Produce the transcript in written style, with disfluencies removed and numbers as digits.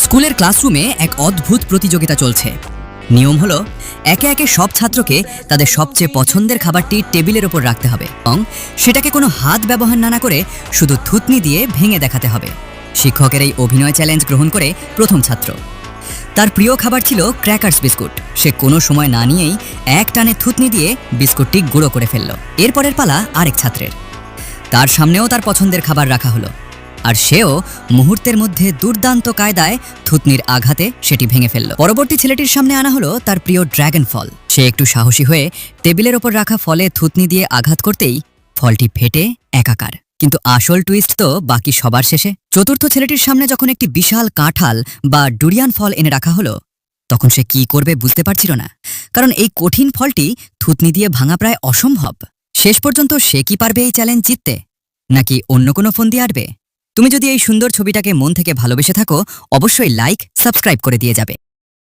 স্কুলের ক্লাসরুমে এক অদ্ভুত প্রতিযোগিতা চলছে। নিয়ম হলো একে একে সব ছাত্রকে তাদের সবচেয়ে পছন্দের খাবারটি টেবিলের ওপর রাখতে হবে এবং সেটাকে কোনো হাত ব্যবহার না করে শুধু থুতনি দিয়ে ভেঙে দেখাতে হবে। শিক্ষকের এই অভিনয় চ্যালেঞ্জ গ্রহণ করে প্রথম ছাত্র। তার প্রিয় খাবার ছিল ক্র্যাকার্স বিস্কুট। সে কোনো সময় না নিয়েই এক টানে থুতনি দিয়ে বিস্কুটটি গুঁড়ো করে ফেলল। এরপরের পালা আরেক ছাত্রের। তার সামনেও তার পছন্দের খাবার রাখা হলো, আর সেও মুহূর্তের মধ্যে দুর্দান্ত কায়দায় থুতনির আঘাতে সেটি ভেঙে ফেলল। পরবর্তী ছেলেটির সামনে আনা হলো তার প্রিয় ড্র্যাগন ফল। সে একটু সাহসী হয়ে টেবিলের ওপর রাখা ফলে থুতনি দিয়ে আঘাত করতেই ফলটি ফেটে একাকার। কিন্তু আসল টুইস্ট তো বাকি সবার শেষে। চতুর্থ ছেলেটির সামনে যখন একটি বিশাল কাঁঠাল বা ডুরিয়ান ফল এনে রাখা হলো, তখন সে কি করবে বুঝতে পারছিল না, কারণ এই কঠিন ফলটি থুতনি দিয়ে ভাঙা প্রায় অসম্ভব। শেষ পর্যন্ত সে কি পারবে এই চ্যালেঞ্জ জিততে, নাকি অন্য কোনো ফোন দিয়ে আটবে? তুমি যদি এই সুন্দর ছবিটাকে মন থেকে ভালোবেসে থাকো, অবশ্যই লাইক, সাবস্ক্রাইব করে দিয়ে যাবে।